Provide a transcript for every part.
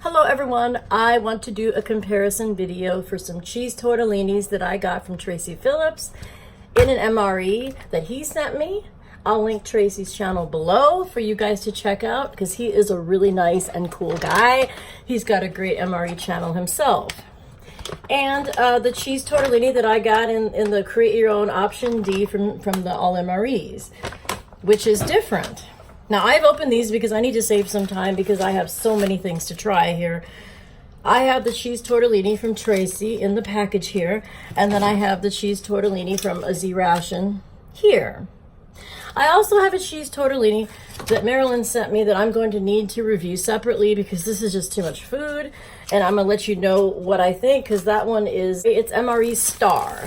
Hello everyone, I want to do a comparison video for some cheese tortellinis that I got from Tracy Phillips in an MRE that he sent me. I'll link Tracy's channel below for you guys to check out because he is a really nice and cool guy. He's got a great MRE channel himself. And the cheese tortellini that I got in the Create Your Own Option D from the AllMREs, which is different. Now, I've opened these because I need to save some time because I have so many things to try here. I have the cheese tortellini from Tracy in the package here, and then I have the cheese tortellini from a Z Ration here. I also have a cheese tortellini that Marilyn sent me that I'm going to need to review separately because this is just too much food, and I'm gonna let you know what I think because that one is, it's MRE Star.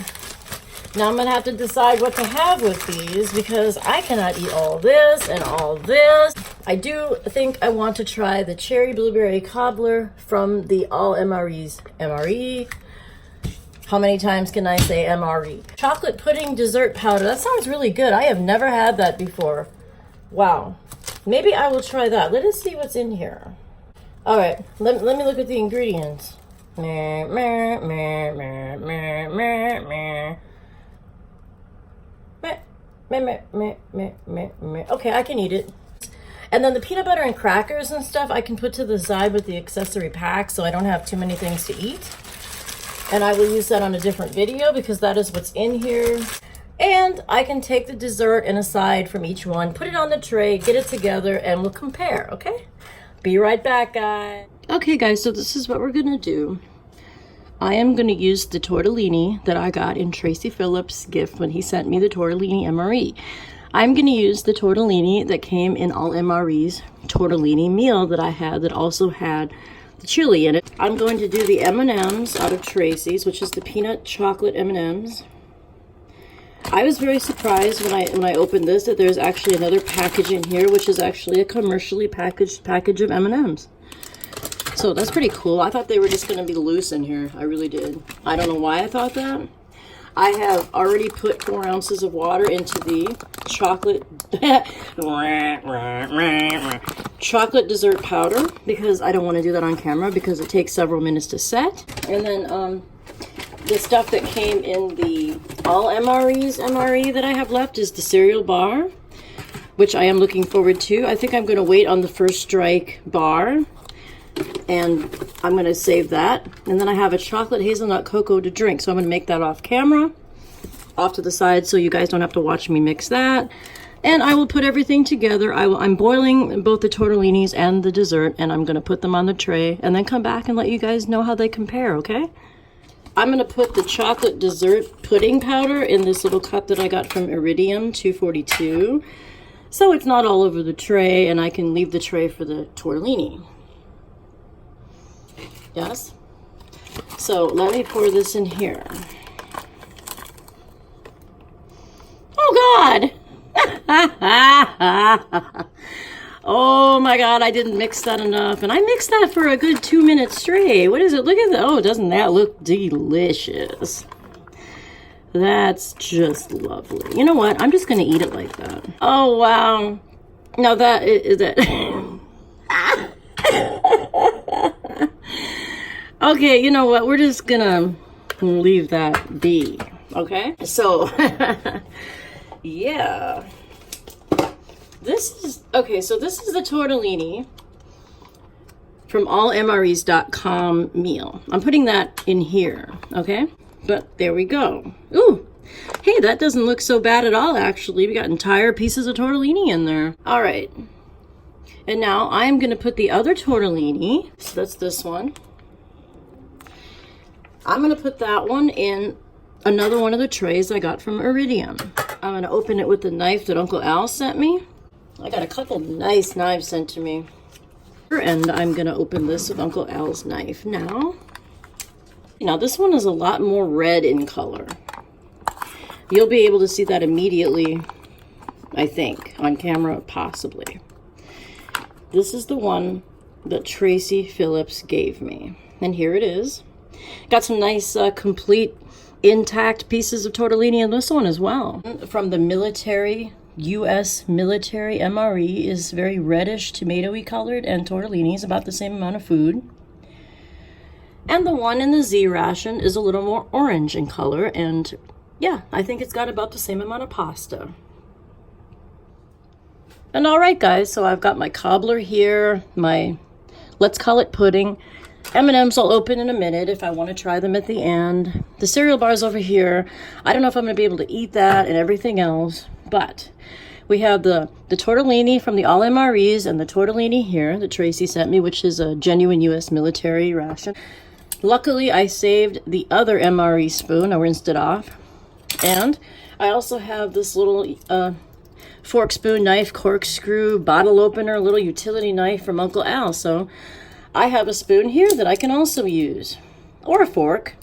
Now I'm gonna have to decide what to have with these because I cannot eat all this and all this. I do think I want to try the cherry blueberry cobbler from the AllMREs MRE. How many times can I say MRE? Chocolate pudding dessert powder. That sounds really good. I have never had that before. Wow. Maybe I will try that. Let us see what's in here. All right, let me look at the ingredients. Okay, I can eat it. And then the peanut butter and crackers and stuff I can put to the side with the accessory pack so I don't have too many things to eat. And I will use that on a different video because that is what's in here. And I can take the dessert and a side from each one, put it on the tray, get it together, and we'll compare, okay? Be right back, guys. Okay, guys, so this is what we're gonna do. I am going to use the tortellini that I got in Tracy Phillips' gift when he sent me the tortellini MRE. I'm going to use the tortellini that came in AllMREs tortellini meal that I had that also had the chili in it. I'm going to do the M&Ms out of Tracy's, which is the peanut chocolate M&Ms. I was very surprised when I opened this that there's actually another package in here, which is actually a commercially packaged package of M&Ms. So that's pretty cool. I thought they were just going to be loose in here. I really did. I don't know why I thought that. I have already put 4 ounces of water into the chocolate dessert powder because I don't want to do that on camera because it takes several minutes to set. And then the stuff that came in the AllMREs MRE that I have left is the cereal bar, which I am looking forward to. I think I'm going to wait on the First Strike bar. And I'm going to save that. And then I have a chocolate hazelnut cocoa to drink. So I'm going to make that off camera, off to the side, so you guys don't have to watch me mix that. And I will put everything together. I'm boiling both the tortellinis and the dessert, and I'm going to put them on the tray and then come back and let you guys know how they compare, okay? I'm going to put the chocolate dessert pudding powder in this little cup that I got from Iridium 242. So it's not all over the tray, and I can leave the tray for the tortellini. Yes? So let me pour this in here. Oh God! Oh my God, I didn't mix that enough. And I mixed that for a good 2 minutes straight. What is it? Look at that. Oh, doesn't that look delicious? That's just lovely. You know what? I'm just going to eat it like that. Oh, wow. Now that is that. Okay, you know what? We're just gonna leave that be, okay? So, yeah. This is, okay, so this is the tortellini from allmres.com meal. I'm putting that in here, okay? But there we go. Ooh, hey, that doesn't look so bad at all, actually. We got entire pieces of tortellini in there. All right. And now I'm gonna put the other tortellini, so that's this one. I'm going to put that one in another one of the trays I got from Iridium. I'm going to open it with the knife that Uncle Al sent me. I got a couple nice knives sent to me. And I'm going to open this with Uncle Al's knife now. Now this one is a lot more red in color. You'll be able to see that immediately, I think, on camera, possibly. This is the one that Tracy Phillips gave me. And here it is. Got some nice, complete, intact pieces of tortellini in this one as well. From the US Military MRE is very reddish, tomatoey colored, and tortellini is about the same amount of food. And the one in the Z Ration is a little more orange in color, and yeah, I think it's got about the same amount of pasta. And all right, guys, so I've got my cobbler here, my, let's call it pudding. M&Ms I'll open in a minute if I want to try them at the end. The cereal bars over here, I don't know if I'm going to be able to eat that and everything else, but we have the tortellini from the AllMREs and the tortellini here that Tracy sent me, which is a genuine US military ration. Luckily, I saved the other MRE spoon. I rinsed it off. And I also have this little fork, spoon, knife, corkscrew, bottle opener, little utility knife from Uncle Al. So I have a spoon here that I can also use, or a fork.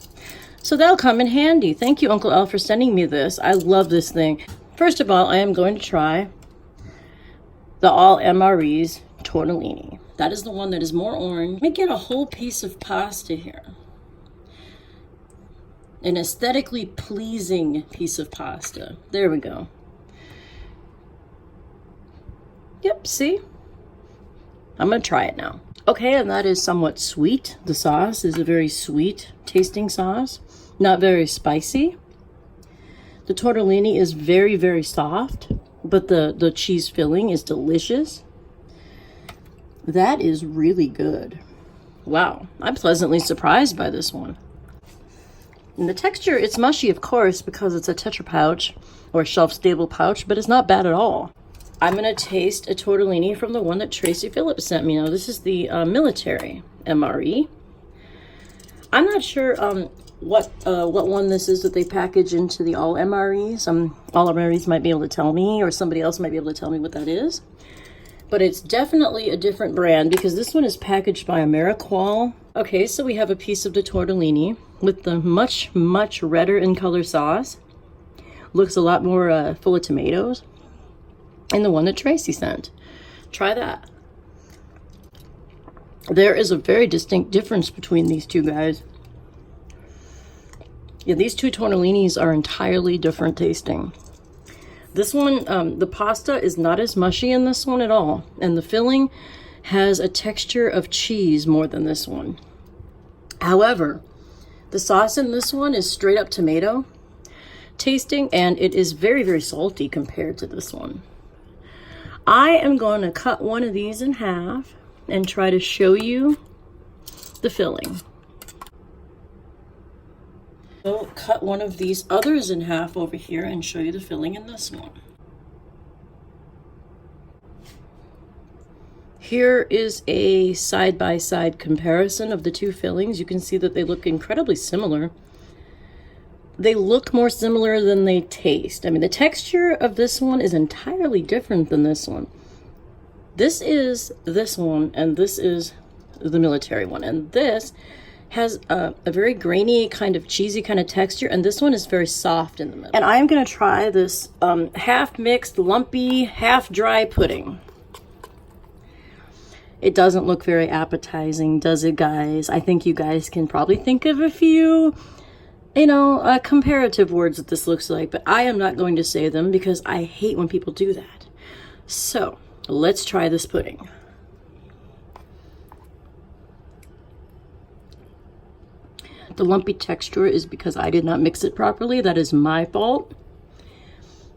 So that'll come in handy. Thank you, Uncle Al, for sending me this. I love this thing. First of all, I am going to try the AllMREs Tortellini. That is the one that is more orange. Let me get a whole piece of pasta here. An aesthetically pleasing piece of pasta. There we go. Yep, see? I'm gonna try it now. Okay, and that is somewhat sweet. The sauce is a very sweet tasting sauce. Not very spicy. The tortellini is very, very soft, but the cheese filling is delicious. That is really good. Wow, I'm pleasantly surprised by this one. And the texture, it's mushy, of course, because it's a Tetra pouch or a shelf-stable pouch, but it's not bad at all. I'm going to taste a tortellini from the one that Tracy Phillips sent me. Now, this is the Military MRE. I'm not sure what one this is that they package into the AllMREs. AllMREs might be able to tell me, or somebody else might be able to tell me what that is. But it's definitely a different brand because this one is packaged by MRE. Okay, so we have a piece of the tortellini with the much, much redder in color sauce. Looks a lot more full of tomatoes. And the one that Tracy sent. Try that. There is a very distinct difference between these two guys. Yeah, these two tortellinis are entirely different tasting. This one, the pasta is not as mushy in this one at all. And the filling has a texture of cheese more than this one. However, the sauce in this one is straight up tomato tasting, and it is very, very salty compared to this one. I am going to cut one of these in half and try to show you the filling. So cut one of these others in half over here and show you the filling in this one. Here is a side-by-side comparison of the two fillings. You can see that they look incredibly similar. They look more similar than they taste. I mean, the texture of this one is entirely different than this one. This is this one, and this is the military one. And this has a very grainy, kind of cheesy kind of texture, and this one is very soft in the middle. And I'm going to try this half-mixed, lumpy, half-dry pudding. It doesn't look very appetizing, does it, guys? I think you guys can probably think of a few, you know, comparative words that this looks like, but I am not going to say them because I hate when people do that. So, let's try this pudding. The lumpy texture is because I did not mix it properly. That is my fault.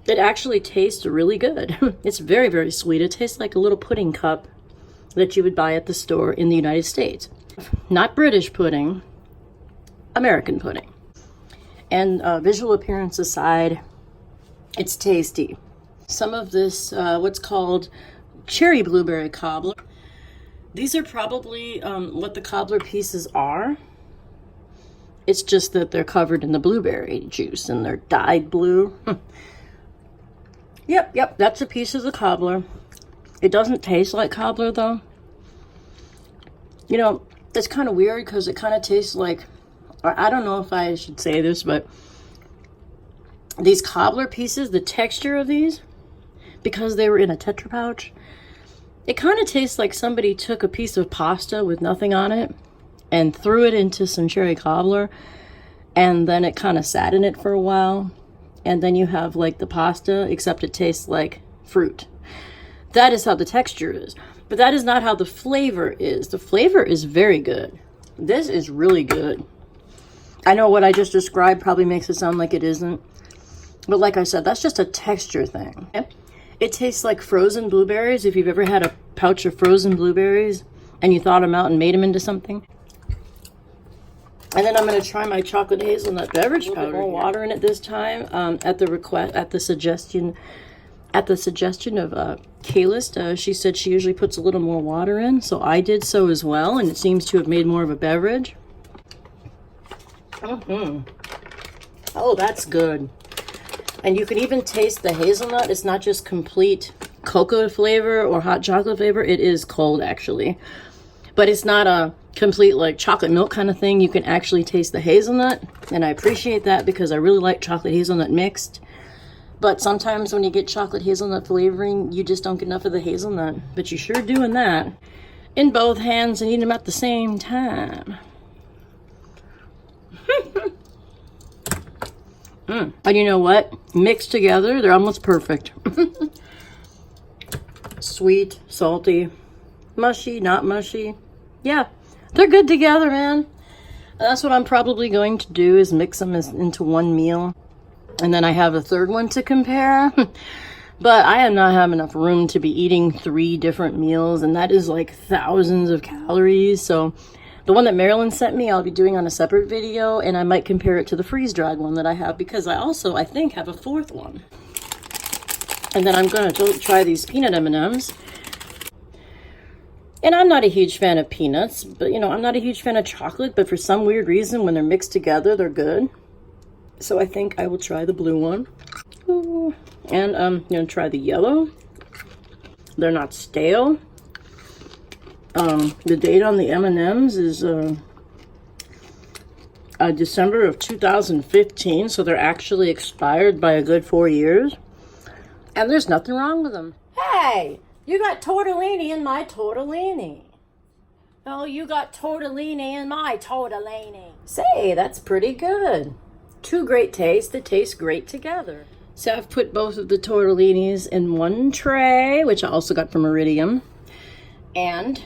It actually tastes really good. It's very, very sweet. It tastes like a little pudding cup that you would buy at the store in the United States. Not British pudding, American pudding. And visual appearance aside, it's tasty. Some of this, what's called cherry blueberry cobbler. These are probably what the cobbler pieces are. It's just that they're covered in the blueberry juice and they're dyed blue. Yep, that's a piece of the cobbler. It doesn't taste like cobbler though. You know, it's kind of weird because it kind of tastes like, or I don't know if I should say this, but these cobbler pieces, the texture of these, because they were in a Tetra pouch, it kind of tastes like somebody took a piece of pasta with nothing on it and threw it into some cherry cobbler, and then it kind of sat in it for a while, and then you have like the pasta, except it tastes like fruit. That is how the texture is, but that is not how the flavor is. The flavor is very good. This is really good. I know what I just described probably makes it sound like it isn't. But like I said, that's just a texture thing. It tastes like frozen blueberries. If you've ever had a pouch of frozen blueberries and you thawed them out and made them into something. And then I'm going to try my chocolate hazelnut beverage powder. More water in it this time. At the suggestion of Kaylist, she said she usually puts a little more water in, so I did so as well, and it seems to have made more of a beverage. Oh, that's good. And you can even taste the hazelnut. It's not just complete cocoa flavor or hot chocolate flavor. It is cold, actually. But it's not a complete like chocolate milk kind of thing. You can actually taste the hazelnut, and I appreciate that because I really like chocolate hazelnut mixed. But sometimes when you get chocolate hazelnut flavoring, you just don't get enough of the hazelnut. But you're sure doing that in both hands and eating them at the same time. And you know what? Mixed together, they're almost perfect. Sweet, salty, mushy, not mushy. Yeah, they're good together, man. And that's what I'm probably going to do, is mix them into one meal. And then I have a third one to compare. But I am not having enough room to be eating 3 different meals, and that is like thousands of calories. So the one that Marilyn sent me, I'll be doing on a separate video, and I might compare it to the freeze-dried one that I have, because I also, I think, have a 4th one. And then I'm going to try these peanut M&Ms. And I'm not a huge fan of peanuts, but, you know, I'm not a huge fan of chocolate, but for some weird reason, when they're mixed together, they're good. So I think I will try the blue one. Ooh. And I'm going to try the yellow. They're not stale. The date on the M&Ms is December of 2015, so they're actually expired by a good 4 years. And there's nothing wrong with them. Hey, you got tortellini in my tortellini. Oh, you got tortellini in my tortellini. Say, that's pretty good. 2 great tastes that taste great together. So I've put both of the tortellinis in one tray, which I also got from Iridium. And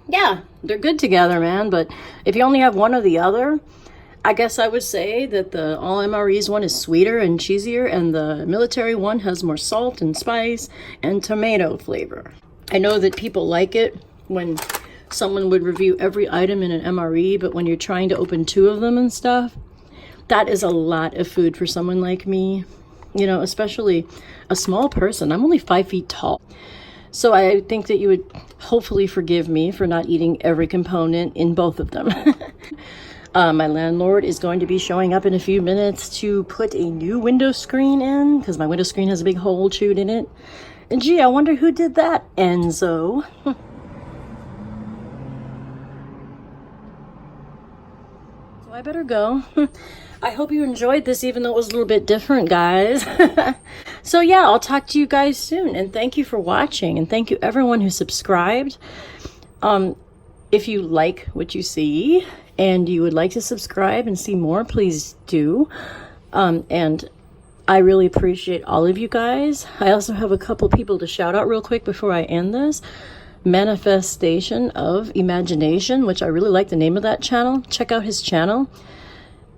yeah, they're good together, man. But if you only have one or the other, I guess I would say that the AllMREs one is sweeter and cheesier, and the military one has more salt and spice and tomato flavor. I know that people like it when someone would review every item in an MRE, but when you're trying to open 2 of them and stuff, that is a lot of food for someone like me. You know, especially a small person. I'm only 5 feet tall. So I think that you would hopefully forgive me for not eating every component in both of them. My landlord is going to be showing up in a few minutes to put a new window screen in, because my window screen has a big hole chewed in it. And gee, I wonder who did that, Enzo. So I better go. I hope you enjoyed this, even though it was a little bit different, guys. So yeah, I'll talk to you guys soon, and thank you for watching, and thank you everyone who subscribed. If you like what you see and you would like to subscribe and see more, please do. And I really appreciate all of you guys. I also have a couple people to shout out real quick before I end this. Manifestation of Imagination, which I really like the name of that channel. Check out his channel.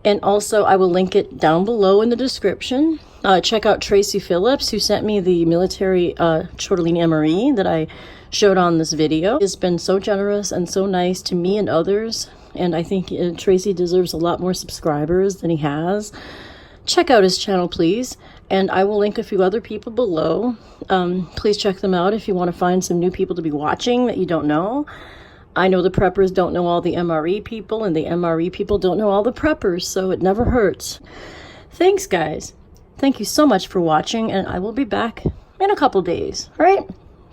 And also, I will link it down below in the description. Check out Tracy Phillips, who sent me the Military Tortellini MRE that I showed on this video. He's been so generous and so nice to me and others. And I think Tracy deserves a lot more subscribers than he has. Check out his channel, please. And I will link a few other people below. Please check them out if you want to find some new people to be watching that you don't know. I know the preppers don't know all the MRE people, and the MRE people don't know all the preppers, so it never hurts. Thanks, guys. Thank you so much for watching, and I will be back in a couple days, all right?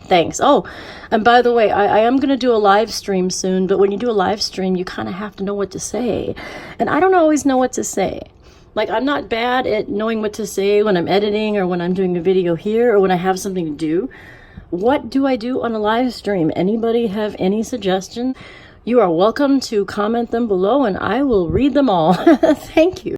Thanks. Oh, and by the way, I am going to do a live stream soon, but when you do a live stream, you kind of have to know what to say. And I don't always know what to say. Like, I'm not bad at knowing what to say when I'm editing or when I'm doing a video here or when I have something to do. What do I do on a live stream? Anybody have any suggestions? You are welcome to comment them below, and I will read them all. Thank you.